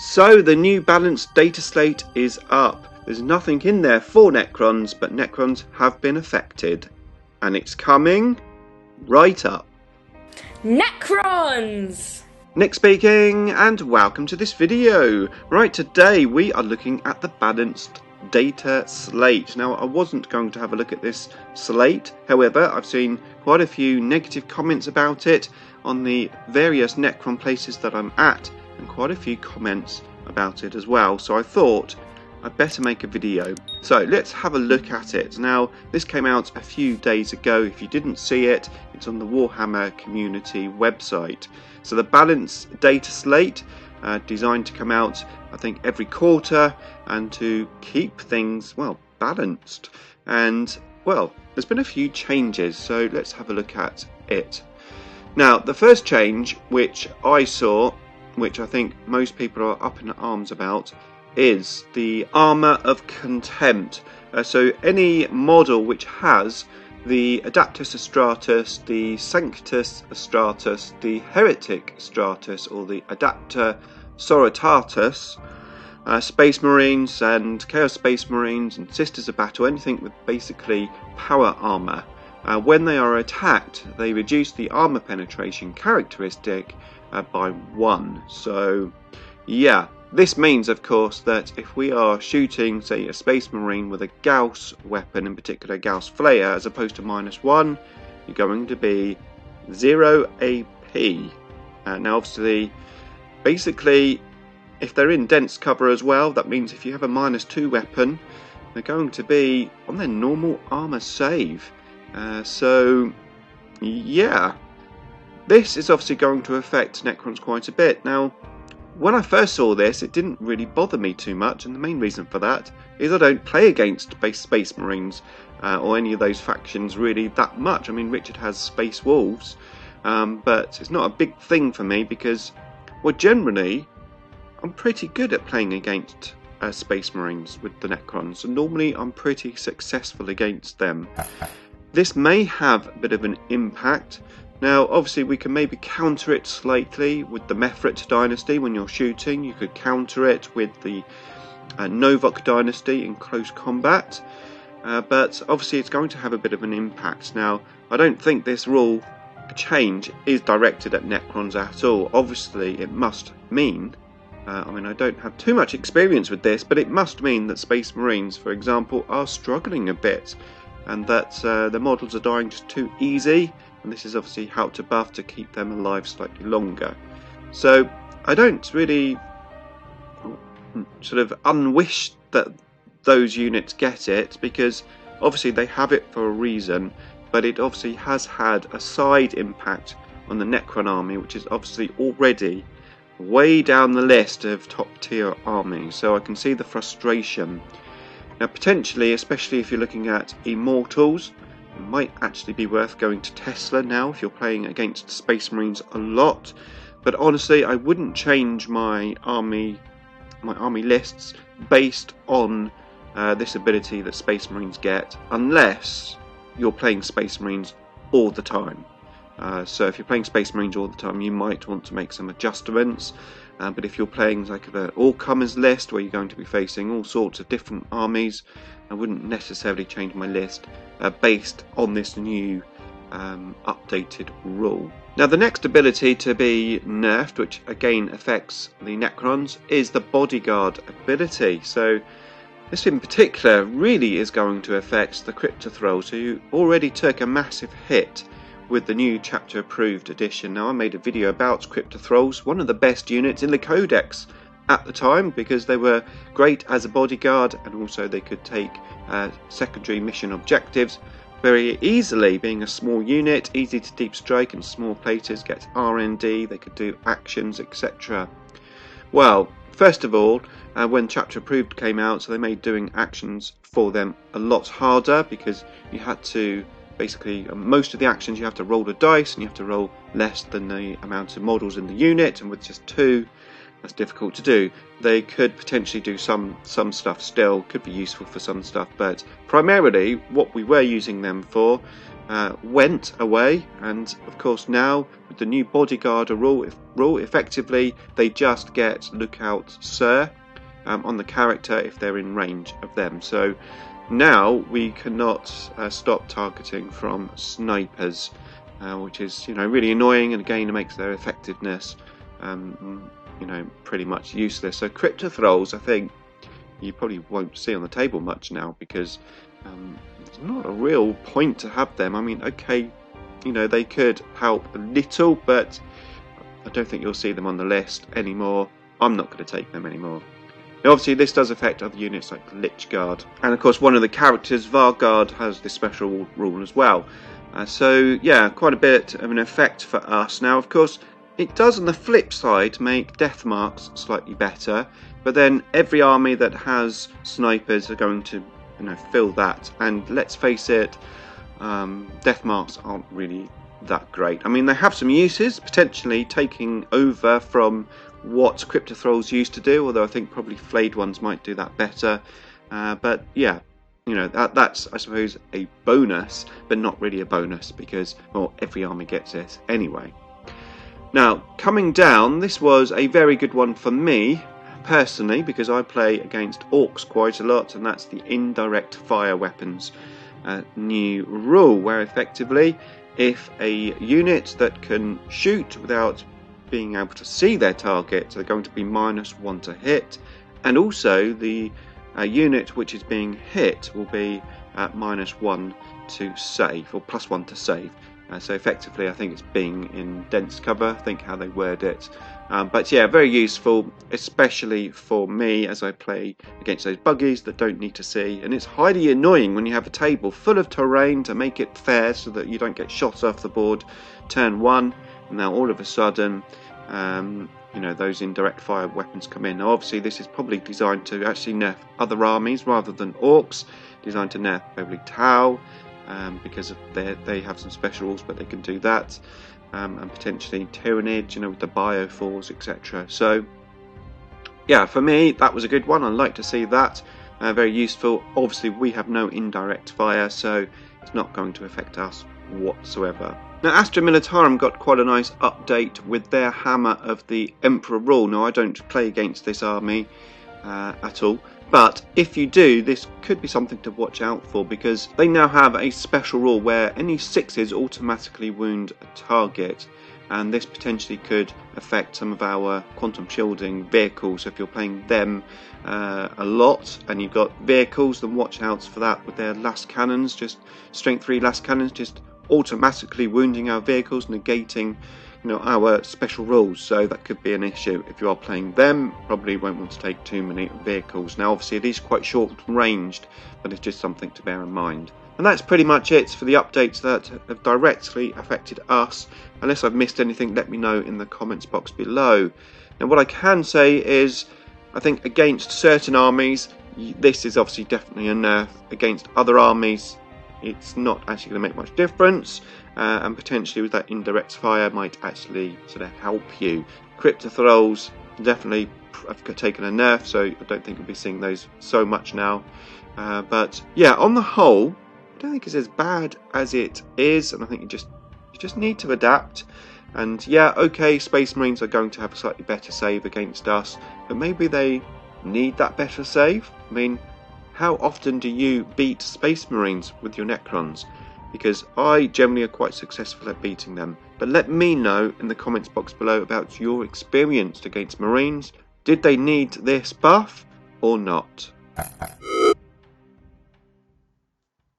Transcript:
So the new Balance Dataslate is up. There's nothing in there for Necrons, but Necrons have been affected. And it's coming right up. Necrons! Nick speaking, and welcome to this video. Right, today we are looking at the Balanced Data Slate. Now, I wasn't going to have a look at this slate, however, I've seen quite a few negative comments about it on the various Necron places that I'm at, and quite a few comments about it as well, so I thought I'd better make a video. So let's have a look at it. Now, this came out a few days ago. If you didn't see it, it's on the Warhammer community website. So the Balance Data Slate, designed to come out, I think, every quarter and to keep things, well, balanced. And, well, there's been a few changes, so let's have a look at it. Now, the first change, which I saw, which I think most people are up in arms about, is the Armour of Contempt. So any model which has the Adeptus Stratus, the Sanctus Stratus, the Heretic Stratus, or the Adapter Sororitatis, Space Marines and Chaos Space Marines and Sisters of Battle, anything with basically power armour, when they are attacked, they reduce the armour penetration characteristic by 1. So, yeah. This means, of course, that if we are shooting, say, a Space Marine with a Gauss weapon, in particular Gauss Flare, as opposed to -1, you're going to be 0 AP. Now, obviously, basically, if they're in dense cover as well, that means if you have a -2 weapon, they're going to be on their normal armour save. So, yeah. This is obviously going to affect Necrons quite a bit. Now, when I first saw this, it didn't really bother me too much, and the main reason for that is I don't play against Space Marines or any of those factions really that much. I mean, Richard has Space Wolves, but it's not a big thing for me because, well, generally, I'm pretty good at playing against Space Marines with the Necrons, and normally I'm pretty successful against them. This may have a bit of an impact. Now, obviously, we can maybe counter it slightly with the Mefret dynasty when you're shooting. You could counter it with the Novok dynasty in close combat. But obviously, it's going to have a bit of an impact. Now, I don't think this rule change is directed at Necrons at all. Obviously, it must mean, I mean, I don't have too much experience with this, but it must mean that Space Marines, for example, are struggling a bit, and that the models are dying just too easy. And this is obviously how to buff to keep them alive slightly longer. So I don't really sort of unwish that those units get it, because obviously they have it for a reason, but it obviously has had a side impact on the Necron army, which is obviously already way down the list of top tier armies. So I can see the frustration. Now, potentially, especially if you're looking at Immortals, it might actually be worth going to Tesla now if you're playing against Space Marines a lot. But honestly, I wouldn't change my army lists based on this ability that Space Marines get, unless you're playing Space Marines all the time. So if you're playing Space Marines all the time, you might want to make some adjustments. But if you're playing like an all-comers list where you're going to be facing all sorts of different armies, I wouldn't necessarily change my list based on this new updated rule. Now, the next ability to be nerfed, which again affects the Necrons, is the Bodyguard ability. So this in particular really is going to affect the Cryptothralls, who already took a massive hit with the new chapter approved edition. Now, I made a video about Cryptothralls, one of the best units in the Codex at the time, because they were great as a bodyguard, and also they could take secondary mission objectives very easily, being a small unit, easy to deep strike, and small platers get RND, they could do actions, etc. Well, first of all, when chapter approved came out, so they made doing actions for them a lot harder, because you had to basically, most of the actions you have to roll a dice, and you have to roll less than the amount of models in the unit, and with just 2, that's difficult to do. They could potentially do some stuff still, could be useful for some stuff, but primarily what we were using them for went away, and of course now with the new bodyguard rule, effectively they just get lookout sir on the character if they're in range of them. So now we cannot stop targeting from snipers, which is really annoying, and again it makes their effectiveness pretty much useless. So crypto thralls I think you probably won't see on the table much now, because there's not a real point to have them. I mean, okay, they could help a little, but I don't think you'll see them on the list anymore. I'm not going to take them anymore. Now, obviously this does affect other units like the Lich Guard, and of course one of the characters, Varguard, has this special rule as well. So yeah, quite a bit of an effect for us. Now of course it does on the flip side make death marks slightly better, but then every army that has snipers are going to fill that, and let's face it, death marks aren't really that great. I mean, they have some uses, potentially taking over from what crypto thralls used to do, although I think probably flayed ones might do that better, but yeah, that's I suppose a bonus, but not really a bonus, because well, every army gets it anyway. Now coming down, this was a very good one for me personally, because I play against orcs quite a lot, and that's the indirect fire weapons new rule, where effectively if a unit that can shoot without being able to see their target, they're going to be -1 to hit, and also the unit which is being hit will be at -1 to save, or +1 to save. So effectively I think it's being in dense cover, I think how they word it. But yeah, very useful, especially for me as I play against those buggies that don't need to see. And it's highly annoying when you have a table full of terrain to make it fair so that you don't get shot off the board turn 1. And now all of a sudden, those indirect fire weapons come in. Now obviously this is probably designed to actually nerf other armies rather than orcs, designed to nerf Beverly Tau, because they have some special rules, but they can do that, and potentially Tyrannid, with the bioforce, etc. So yeah, for me that was a good one. I'd like to see that, very useful. Obviously we have no indirect fire, so it's not going to affect us whatsoever. Now Astra Militarum got quite a nice update with their Hammer of the Emperor rule. Now I don't play against this army at all, but if you do, this could be something to watch out for, because they now have a special rule where any 6s automatically wound a target, and this potentially could affect some of our quantum shielding vehicles. So if you're playing them a lot and you've got vehicles, then watch out for that with their last cannons, just strength 3 last cannons, just automatically wounding our vehicles, negating our special rules. So that could be an issue. If you are playing them, probably won't want to take too many vehicles. Now obviously it is quite short ranged, but it's just something to bear in mind. And that's pretty much it for the updates that have directly affected us. Unless I've missed anything, let me know in the comments box below. Now what I can say is, I think against certain armies this is obviously definitely a nerf. Against other armies it's not actually going to make much difference, and potentially with that indirect fire might actually sort of help you. Crypto thralls definitely have taken a nerf, so I don't think we'll be seeing those so much now. But yeah, on the whole, I don't think it's as bad as it is, and I think you just need to adapt. And yeah, okay, Space Marines are going to have a slightly better save against us, but maybe they need that better save. I mean, how often do you beat Space Marines with your Necrons? Because I generally are quite successful at beating them. But let me know in the comments box below about your experience against Marines. Did they need this buff or not?